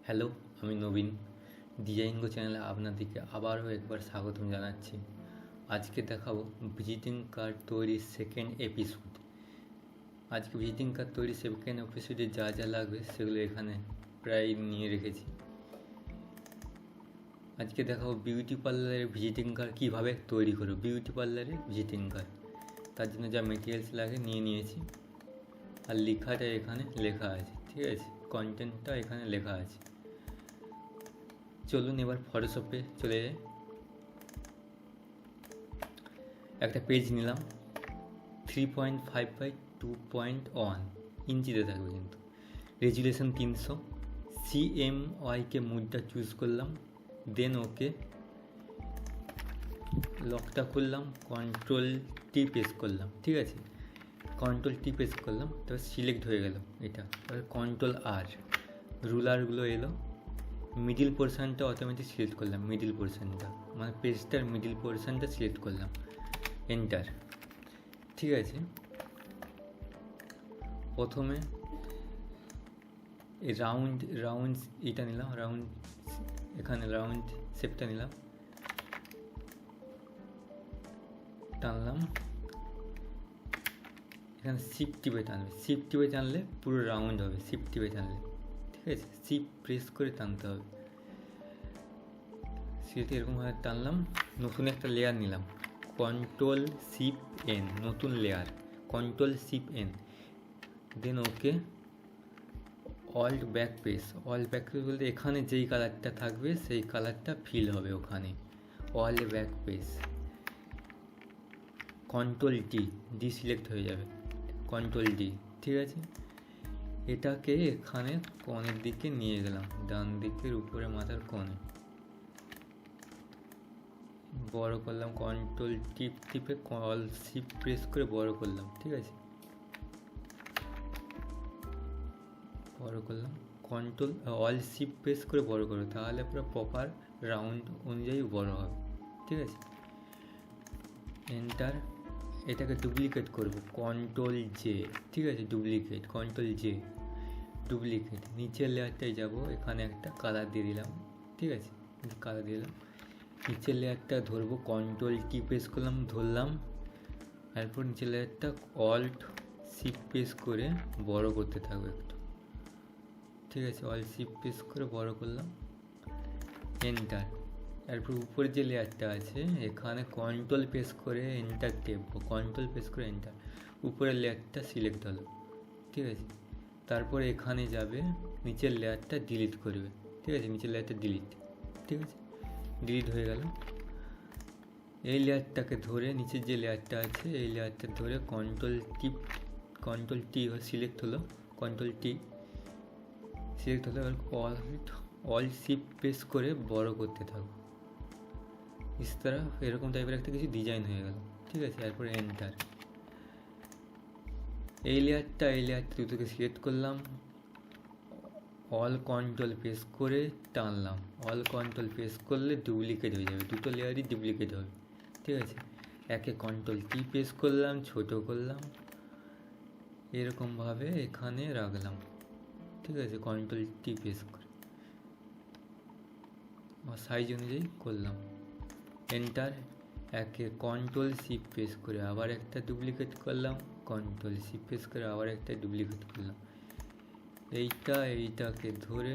Hello, আমি নবীন। Design গো চ্যানেলে আপনাদেরকে আবারও একবার স্বাগতম জানাচ্ছি। আজকে দেখাবো ভিজিটিং কার্ড তৈরির সেকেন্ড এপিসোড। আজকে ভিজিটিং কার্ড তৈরির সেকেন্ড এপিসোডে যা যা লাগবে সেগুলো এখানে প্রায় নিয়ে রেখেছি। আজকে দেখাবো বিউটি পার্লারের ভিজিটিং কার্ড কীভাবে তৈরি করবো। বিউটি পার্লারের ভিজিটিং কার্ড, তার জন্য যা মেটেরিয়ালস লাগে নিয়ে নিয়েছি। আর লেখাটা এখানে লেখা আছে, ঠিক আছে, কন্টেন্টটা এখানে লেখা আছে। চলুন এবার ফটোশপে চলে যাই। একটা পেজ নিলাম, 3.5 বাই 2.1 ইঞ্চিতে থাকবে কিন্তু। রেজুলেশন 300, CMYK মুডটা চুজ করলাম, দেন ওকে লকটা খুললাম, Ctrl+T প্রেস করলাম, ঠিক আছে, Ctrl+T প্রেস করলাম, তারপর সিলেক্ট হয়ে গেল এটা। তারপর Ctrl+R, রুলারগুলো এলো, মিডিল পোর্শনটা অটোমেটিক সিলেক্ট করলাম, মিডিল পোর্শনটা মানে পেজটার মিডিল পোর্শনটা সিলেক্ট করলাম, এন্টার, ঠিক আছে। প্রথমে এই রাউন্ড এটা নিলাম, রাউন্ড এখানে রাউন্ড শেপটা নিলাম, টানলাম, এখানে শিফট টিপে টানবে, শিফট টিপে টানলে পুরো রাউন্ড হবে, শিফট টিপে টানলে, ঠিক আছে, শিফট প্রেস করে টানতে হবে। সেটা এরকমভাবে টানলাম। নতুন একটা লেয়ার নিলাম, Ctrl+Shift+N, নতুন লেয়ার, Ctrl+Shift+N, দেন ওকে, অল্ট ব্যাক প্রেস বলতে এখানে যেই কালারটা থাকবে সেই কালারটা ফিল হবে ওখানে, alt back press, Ctrl+D, select হয়ে যাবে, Ctrl+D, ঠিক আছে। এটাকে এখানে কোণের দিকে নিয়ে গেলাম, ডান দিকের উপরে মাথার কোণে বড় করলাম, টিপে অল শিফট প্রেস করে বড় করলাম, ঠিক আছে, বড় করলাম, অল শিফট প্রেস করে বড় করো, তাহলে পুরো প্রপার রাউন্ড অনুযায়ী বড় হবে, ঠিক আছে, এন্টার। এটাকে ডুপ্লিকেট করব, Ctrl+J, ঠিক আছে, Ctrl+J, ডুপ্লিকেট। নিচের লেয়ারটায় যাব, এখানে একটা কালার দিয়ে দিলাম, ঠিক আছে, কালার দিয়ে দিলাম। নিচের লেয়ারটা ধরবো, Ctrl+T প্রেস করলাম, ধরলাম, তারপর নিচের লেয়ারটা অল্ট শিফট প্রেস করে বড় করতে থাকবে একটু, ঠিক আছে, অল্ট শিফট প্রেস করে বড় করলাম, এন্টার। তারপর উপরে যে লেয়ারটা আছে এখানে Ctrl প্রেস করে এন্টার টেপবো, Ctrl প্রেস করে এন্টার, উপরের লেয়ারটা সিলেক্ট হলো, ঠিক আছে। তারপর এখানে যাবে, নিচের লেয়ারটা ডিলিট করবে, ঠিক আছে, নিচের লেয়ারটা ডিলিট, ঠিক আছে, ডিলিট হয়ে গেল। এই লেয়ারটাকে ধরে, নিচের যে লেয়ারটা আছে এই লেয়ারটা ধরে Ctrl+T সিলেক্ট হলো, Ctrl+T সিলেক্ট হলো, এবার অল শিফট প্রেস করে বড় করতে থাকবো, ইস तरह এরকম টাইপের একটা কিছু ডিজাইন হয়ে গেল, ঠিক আছে। তারপরে এন্টার। এই লেয়ারটা দুটোকে সিলেক্ট করলাম, অল Ctrl প্রেস করে টানলাম, অল Ctrl প্রেস করলে ডুপ্লিকেট হয়ে যাবে, দুটো লেয়ারই ডুপ্লিকেট হবে, ঠিক আছে। একে Ctrl+T প্রেস করলাম, ছোট করলাম, এরকমভাবে এখানে রাখলাম, ঠিক আছে, Ctrl+T প্রেস করে সাইজ অনুযায়ী করলাম, এন্টার। একে Ctrl+Shift প্রেস করে আবার একটা ডুপ্লিকেট করলাম, Ctrl+Shift প্রেস করে আবার একটা ডুপ্লিকেট করলাম। এইটাকে ধরে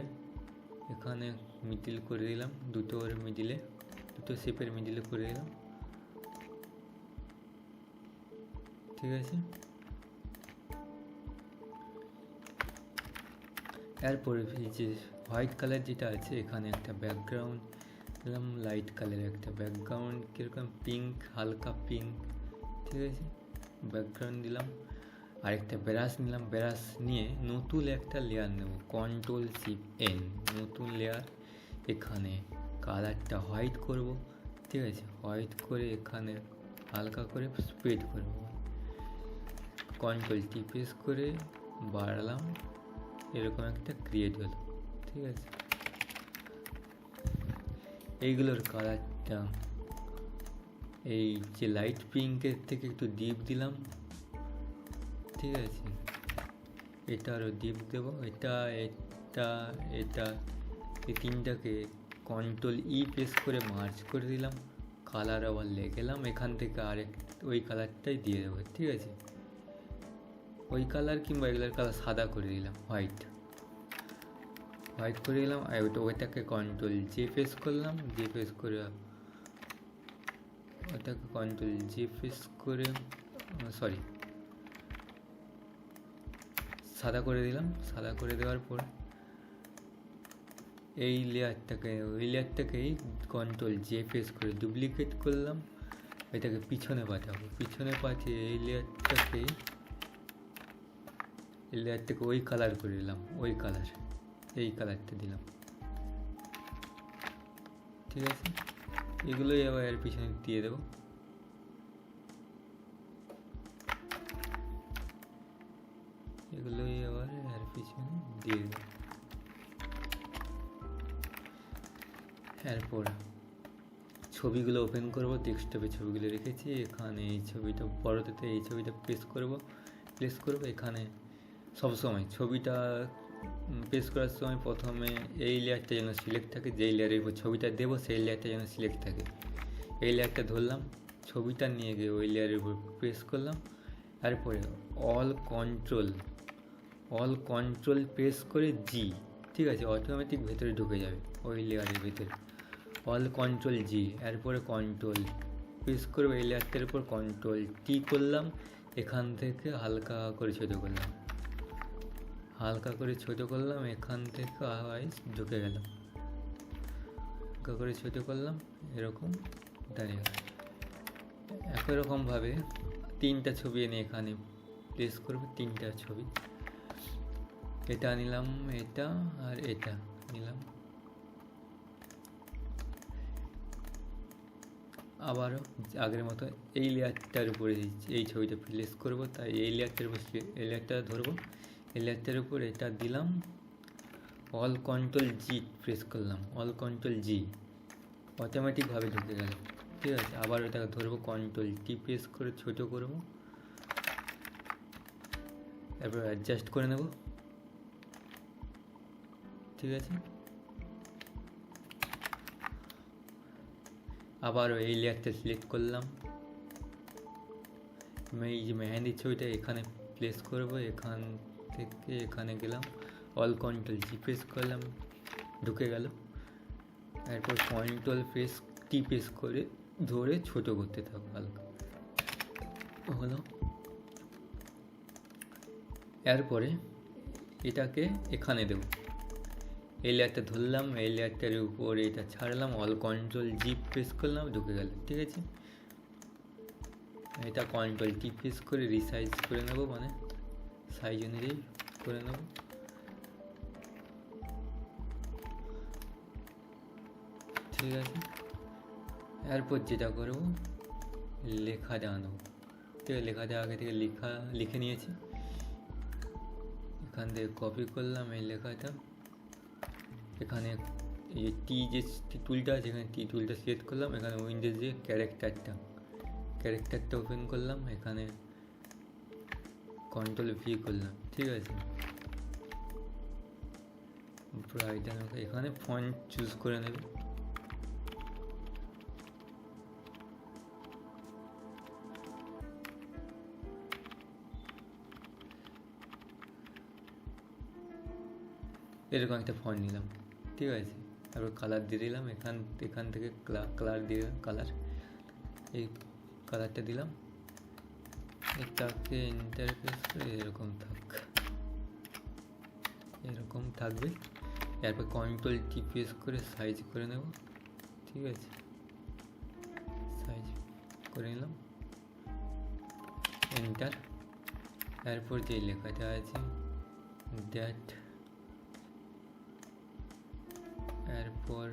এখানে মিডিল করে দিলাম, দুটো শেপের মিডিলে করে দিলাম, ঠিক আছে। এরপরে এই যে হোয়াইট কালার যেটা আছে এখানে একটা ব্যাকগ্রাউন্ড দিলাম, লাইট কালারের একটা ব্যাকগ্রাউন্ড, কীরকম পিঙ্ক, হালকা পিঙ্ক, ঠিক আছে, ব্যাকগ্রাউন্ড দিলাম। আরেকটা ব্রাশ নিলাম, ব্রাশ নিয়ে নতুন একটা লেয়ার নেব, Ctrl+Shift+N, নতুন লেয়ার, এখানে কালারটা হোয়াইট করব, ঠিক আছে, হোয়াইট করে এখানে হালকা করে স্প্রেড করব, Ctrl+T প্রেস করে বাড়ালাম, এরকম একটা ক্রিয়েট হলো, ঠিক আছে। এইগুলোর কালারটা এই যে লাইট পিঙ্কের থেকে একটু ডিপ দিলাম, ঠিক আছে। এটা আরও ডিপ দেবো, এটা এটা এটা এই তিনটাকে কন্ট্রোল ই প্রেস করে মার্চ করে দিলাম, কালার আবার গেলাম এখান থেকে আরেক ওই কালারটাই দিয়ে দেবো, ঠিক আছে। ওই কালার কিংবা এগুলোর কালার সাদা করে দিলাম, হোয়াইট করে দিলাম। আর ওইটাকে কন্ট্রোল জে প্রেস করলাম, জে প্রেস করে ওটাকে কন্ট্রোল জে প্রেস করে সরি সাদা করে দিলাম। সাদা করে দেওয়ার পর এই লেয়ারটাকে ওই লেয়ারটাকেই কন্ট্রোল জে প্রেস করে ডুপ্লিকেট করলাম, এটাকে পিছনে পাঠাবো। পিছনে পাঠিয়ে এই লেয়ারটাকে ওই কালার করে দিলাম, ওই কালার এই কালারটা দিলাম, ঠিক আছে। এগুলোই আবার এর পিছনে দিয়ে দেবো। এগুলোই আবার এর পিছনে দিয়ে দেবো। এরপর ছবিগুলো ওপেন করবো, ডেস্কটপে ছবিগুলো রেখেছি। এখানে এই ছবিটা বড়তে এই ছবিটা প্রেস করব। এখানে সবসময় ছবিটা প্রেস করার সময় প্রথমে এই লেয়ারটা যেন সিলেক্ট থাকে, যেই লেয়ারের উপর ছবিটা দেবো সেই লেয়ারটা যেন সিলেক্ট থাকে। এই লেয়ারটা ধরলাম, ছবিটা নিয়ে গিয়ে ওই লেয়ারের উপর প্রেস করলাম। তারপরে অল কন্ট্রোল প্রেস করে জি, ঠিক আছে, অটোমেটিক ভেতরে ঢুকে যাবে ওই লেয়ারের ভেতরে। অল কন্ট্রোল জি, এরপরে কন্ট্রোল প্রেস করবো এই লেয়ারটার উপর, কন্ট্রোল টি করলাম। এখান থেকে হালকা করে ছোটো করলাম, এখান থেকে আওয়াজ ঢুকে গেলাম, হালকা করে ছোটো করলাম, এরকম দাঁড়িয়ে গেল। একই রকমভাবে তিনটা ছবি এনে এখানে প্লেস করবো, তিনটা ছবি। এটা নিলাম, এটা আর এটা নিলাম। আবারও আগের মতো এই লেয়ারটার উপরে এই ছবিটা প্লেস করবো, তাই এই লেয়ারটার উপর এই লেয়ারটা ধরবো, এই লেয়ারটার উপর এটা দিলাম। অল কন্ট্রোল জি প্রেস করলাম, অল কন্ট্রোল জি, অটোমেটিকভাবে ঢুকে গেল, ঠিক আছে। আবার ওটাকে ধরবো, কন্ট্রোল টি প্রেস করে ছোটো করবো, তারপর অ্যাডজাস্ট করে নেব, ঠিক আছে। আবারও এই লেয়ারটা সিলেক্ট করলাম, এই যে মেহেন্দির ছবিটা এখানে প্লেস করব, এখান থেকে এখানে গেলাম, অল কন্ট্রোল জি প্রেস করলাম, ঢুকে গেল। এরপর কন্ট্রোল প্রেস টি প্রেস করে ধরে ছোট করতে থাকবো, হালকা হলো। এরপরে এটাকে এখানে দেবো, এই লেয়ারটা ধরলাম, এই লেয়ারটার উপর এটা ছাড়লাম, অল কন্ট্রোল জি প্রেস করলাম, ঢুকে গেল, ঠিক আছে। এটা কন্ট্রোল টি প্রেস করে রিসাইজ করে নেব, মানে সাইজ অনুযায়ী করে নেব, ঠিক আছে। এরপর যেটা করবো, লেখাটা আনবো, ঠিক আছে। লেখাটা আগে থেকে লিখে নিয়েছি, এখান থেকে কপি করলাম এই লেখাটা। এখানে এই টি যে টুলটা আছে, এখানে টি টুলটা সিলেক্ট করলাম, এখানে উইন্ডোজ দিয়ে ক্যারেক্টারটা ওপেন করলাম, এখানে কন্ট্রোল ভি করলাম, ঠিক আছে। এখানে ফন্ট চুজ করে নেবে, এরকম একটা ফন্ট নিলাম, ঠিক আছে। তারপর কালার দিয়ে দিলাম, এখান থেকে কালার দিয়ে এই কালারটা দিলাম। এটাকে ইন্টারফেস করে এরকম থাকবে। এরপর কন্ট্রোল টি প্রেস করে সাইজ করে নেব, ঠিক আছে। সাইজ করে নিলাম, এন্টার। এরপর যে লেখাটা আছে দ্যাট, এরপর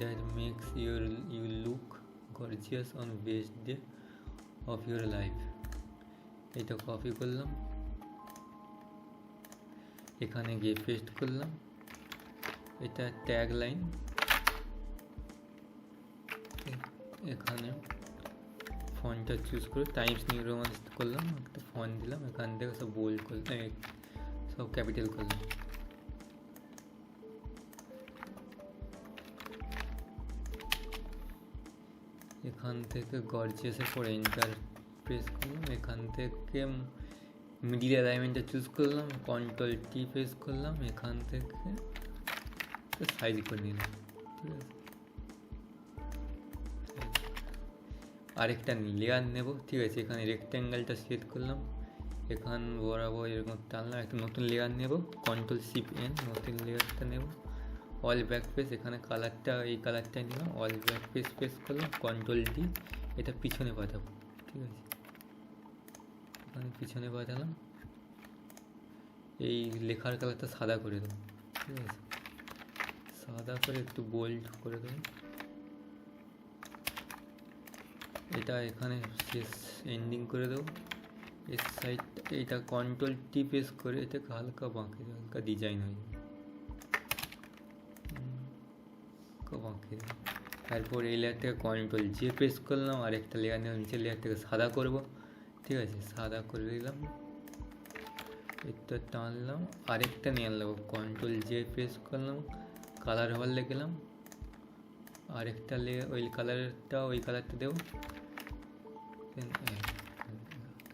that makes you look gorgeous on best day of your life, এটা কপি করলাম, এখানে গিয়ে পেস্ট করলাম। এটা ট্যাগ লাইন, এখানে ফন্টটা চুজ করে টাইমস নিউ রোমান করলাম, একটা ফন্ট দিলাম, এখান থেকে সব বোল্ড করলাম, সব ক্যাপিটাল করলাম। এখান থেকে গর্জিয়াসের পরে এন্টার প্রেস করলাম, এখান থেকে মিডিল অ্যালাইনমেন্টটা চুজ করলাম, কন্ট্রোল টি প্রেস করলাম, এখান থেকে সাইজ করে নিলাম। ঠিক আছে, আরেকটা লেয়ার নেব। ঠিক আছে, এখানে রেক্ট্যাঙ্গেলটা সিলেক্ট করলাম, এখান বরাবর এরকম টানলাম, একটা নতুন লেয়ার নেব, কন্ট্রোল শিফট এন, নতুন লেয়ারটা নেব। অল ব্যাক পেজ, এখানে কালারটা এই কালারটাই নিলাম, অল ব্যাক পেজ প্রেস করলাম, কন্ট্রোল ডি, এটা পিছনে পাঠাবো। ঠিক আছে, এখানে পিছনে পাঠালাম, এই লেখার কালারটা সাদা করে দেবো। ঠিক আছে, সাদা করে একটু বোল্ড করে দেবো। এটা এখানে শেষ এন্ডিং করে দেবো। এর সাইডটা এইটা কন্ট্রোল টি প্রেস করে এটাকে হালকা বাঁকে দেবো, হালকা ডিজাইন হয়ে যাবে, বাঁকে দেবো। তারপর এই লেয়ার থেকে কন্ট্রোল জে প্রেস করলাম, আর একটা লেয়ার নিয়ে নিচের লেয়ার থেকে সাদা করব। ঠিক আছে, সাদা করে দিলাম, এটা টানলাম, আরেকটা নিয়ে আনলাম, কন্ট্রোল জে প্রেস করলাম, কালার ওভারলে গেলাম, আরেকটা লেয়ার ওই কালারটা ওই কালারটা দেবো,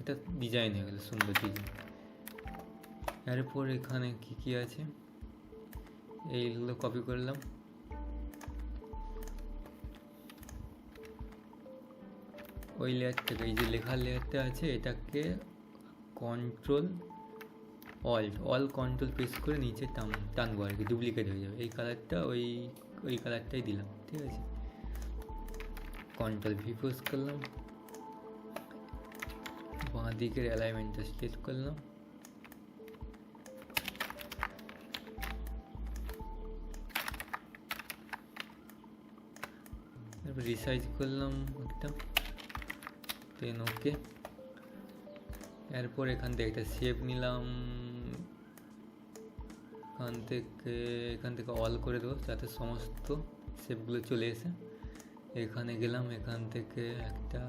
এটা ডিজাইন হয়ে গেল, সুন্দর ডিজাইন। এরপর এখানে কি আছে এইগুলো কপি করলাম, ওই লেয়ার থেকে এই যে লেখার লেয়ারটা আছে এটাকে কন্ট্রোল অল কন্ট্রোল প্রেস করে নিচে টানবো আর কি, ডুপ্লিকেট হয়ে যাবে। এই কালারটা ওই কালারটাই দিলাম। ঠিক আছে, কন্ট্রোল ভি প্রেস করলাম, বাঁ দিকের অ্যালাইনমেন্টটা সিলেক্ট করলাম, তারপর রিসাইজ করলাম একটা, দেন ওকে। এরপর এখান থেকে একটা শেপ নিলাম, এখান থেকে অল করে দেবো যাতে সমস্ত শেপগুলো চলে এসে। এখানে গেলাম, এখান থেকে একটা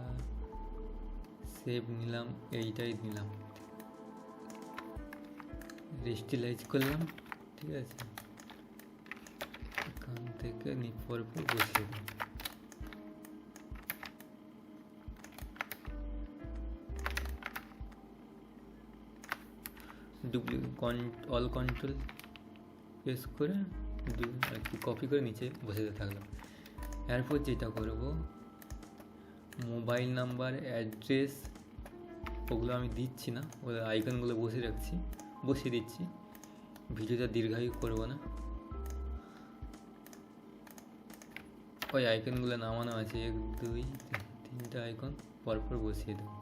শেপ নিলাম, এইটাই নিলাম, রেস্টিলাইজ করলাম। ঠিক আছে, এখান থেকে পর বসিয়ে দিলাম। অল কন্ট্রোল প্রেস করে আর কি কপি করে নিচে বসে থাকলাম। এরপর যেটা করব, মোবাইল নাম্বার, অ্যাড্রেস ওগুলো আমি দিচ্ছি না, ওই আইকনগুলো বসিয়ে দিচ্ছি। ভিডিওটা দীর্ঘায়ু করব না, ওই আইকনগুলো নামানো আছে, 1 2 3টে আইকন পরপর বসিয়ে দেবো।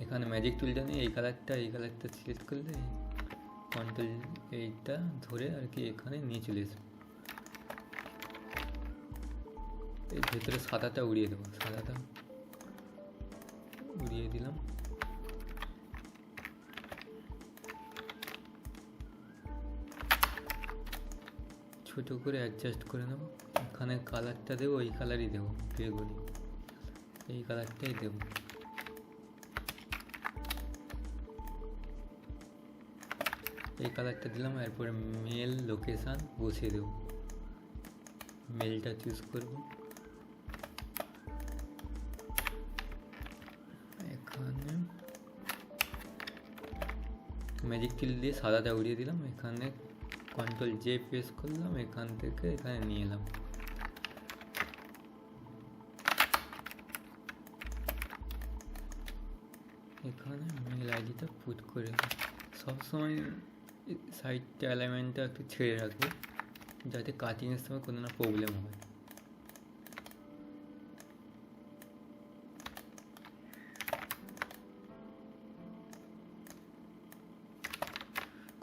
এখানে ম্যাজিক টুলটা নিয়ে এই কালারটা সিলেক্ট করলে কন্ট্রোল এইটা ধরে আর কি এখানে নিয়ে চলে আসবে। এই ভেতরে সাদাটা উড়িয়ে দেবো, সাদাটা উড়িয়ে দিলাম। ছোট করে অ্যাডজাস্ট করে নেব। এখানে কালারটা দেবো, ওই কালারই দেবো, বেগুনি, এই কালারটাই দেবো। এই কালারটা দিলাম, এরপরে মেল লোকেশান বসিয়ে দেবো, মেলটা চুজ করব। এখানে ম্যাজিক টুল দিয়ে সাদাটা উড়িয়ে দিলাম, এখানে কন্ট্রোল জে প্রেস করলাম, এখান থেকে এখানে নিয়ে এলাম। এখানে মেল আইডিটা পুট করে দিলাম। সবসময় সাইডটা অ্যালাইনমেন্টটা একটু ছেড়ে রাখবো যাতে কাটিংয়ের সময় কোনো না প্রবলেম হয়।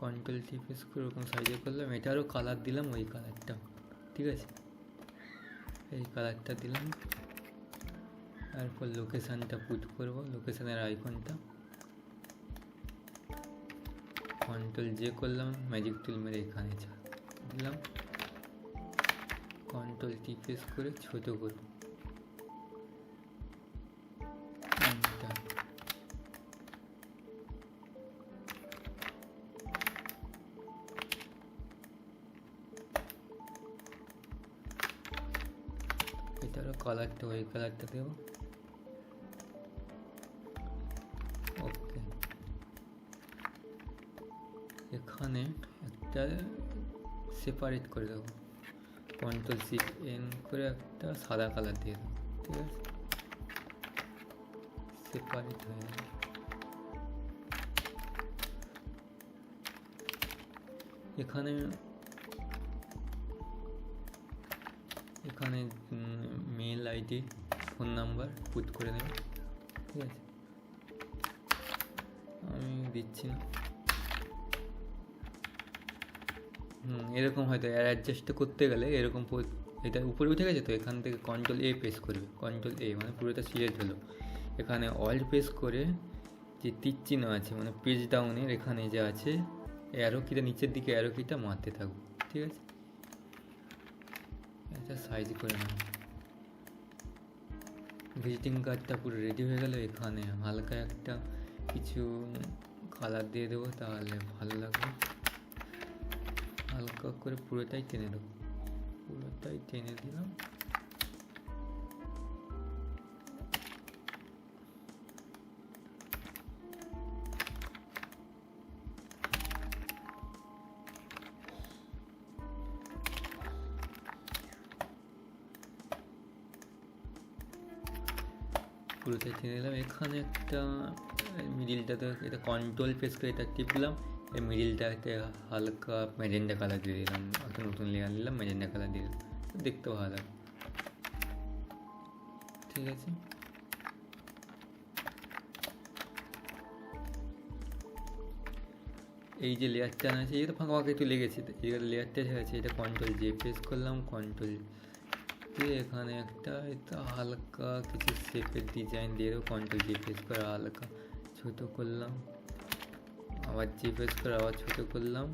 কন্ট্রোল টি প্রেস করে ওরকম সাইজে করলাম, এটারও কালার দিলাম ওই কালারটা। ঠিক আছে, এই কালারটা দিলাম, তারপর লোকেশানটা পুট করব, লোকেশানের আইকনটা কন্ট্রোল জে করলাম, ম্যাজিক টুল মেরে এখানে দিলাম, কন্ট্রোল টি প্রেস করে ছোট করব, এটারও কালারটা ওই কালারটা দেব। ওকে, এখানে একটা সেপারেট করে দেবো, কন্ট্রোল শিফট এন করে একটা সাদা কালার দিয়ে দেবো, ঠিক আছে, সেপারেট হয়ে যাবে। এখানে mail ID phone number put করে নেব, ঠিক আছে, আমি দিচ্ছি না। এরকম হয়তো অ্যাডজাস্ট করতে গেলে এরকম এটা উপরে উঠে গেছে, তো এখান থেকে কন্ট্রোল এ প্রেস করবে, কন্ট্রোল এ মানে পুরোটা সিলেক্ট হলো, এখানে অল্ট প্রেস করে যে তীর চিহ্ন আছে মানে পেজ ডাউনের এখানে যে আছে অ্যারো কিটা নিচের দিকে অ্যারো কিটা মারতে থাকবো, ঠিক আছে, এটা সাইজ করে নেব। ভিজিটিং কার্ডটা পুরো রেডি হয়ে গেল, এখানে হালকা একটা কিছু কালার দিয়ে দেবো, তাহলে ভালো লাগবে, হালকা করে পুরোটাই টেনে দেবো, পুরোটাই টেনে দিলাম। পুরোটাই টেনে দিলাম, এখানে একটা মিডিলটাতে এটা কন্ট্রোল প্রেস করে এটা টিপলাম, এই মিডিলটাতে হালকা ম্যাজেন্ডা কালার দিয়ে দিলাম, একটা নতুন লেয়ার নিলাম, ম্যাজেন্ডা কালার দিয়ে দিলাম, দেখতেও ভালো লাগে, ঠিক আছে। এই যে লেয়ারটা আছে এটা ফাঁকা ফাঁকা একটু লেগেছে, এই লেয়ারটা আছে, এটা কন্ট্রোল জে প্রেস করলাম, কন্ট্রোল দিয়ে এখানে একটা এটা হালকা কিছু শেপের ডিজাইন দিয়ে দেবো, কন্ট্রোল জে প্রেস করে হালকা ছোট করলাম, আবার জে প্রেস করে আবার ছোট করলাম,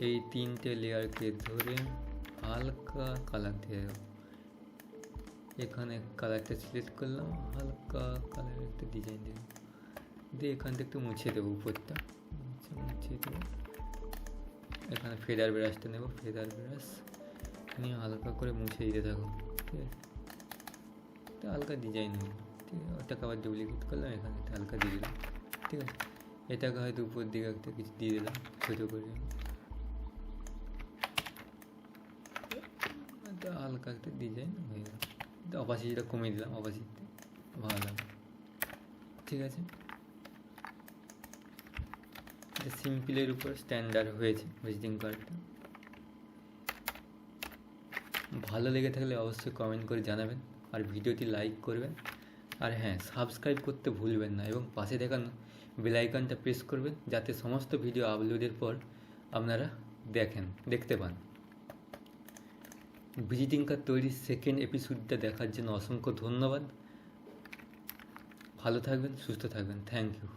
এই তিনটে লেয়ারকে ধরে হালকা কালার দিয়ে দেবো, এখানে কালারটা সিলেক্ট করলাম, হালকা কালারের একটা ডিজাইন দেবো, দিয়ে এখান থেকে একটু মুছে দেবো উপরটা, মুছে দেবো, এখানে ফেদার ব্রাশটা নেবো, ফেদার ব্রাশ নিয়ে হালকা করে মুছে দিতে থাকো, ঠিক আছে, এটা হালকা ডিজাইন হলো, ঠিক আছে, ওটাকে আবার ডুপ্লিকেট করলাম, এখানে একটা হালকা দিয়ে দিলাম, ঠিক আছে, এটাকে হয়তো উপর দিকে একটা কিছু দিয়ে দিলাম ছোটো করে, এটা হালকা একটা ডিজাইন হয়ে গেল, অপাসিটিটা কমিয়ে দিলাম, অপাসিটি ভালো লাগে, ঠিক আছে, এটা সিম্পলের উপর স্ট্যান্ডার্ড হয়েছে ভিজিটিং কার্ডটা। ভালো লেগে থাকলে অবশ্যই কমেন্ট করে জানাবেন, আর ভিডিওটি লাইক করবেন, আর হ্যাঁ সাবস্ক্রাইব করতে ভুলবেন না, এবং পাশে দেখানো বেল আইকনটা প্রেস করবেন যাতে সমস্ত ভিডিও আপলোডের পর আপনারা দেখতে পান। ভিজিটিং কার্ড তৈরির সেকেন্ড এপিসোডটা দেখার জন্য অসংখ্য ধন্যবাদ, ভালো থাকবেন, সুস্থ থাকবেন, থ্যাংক ইউ।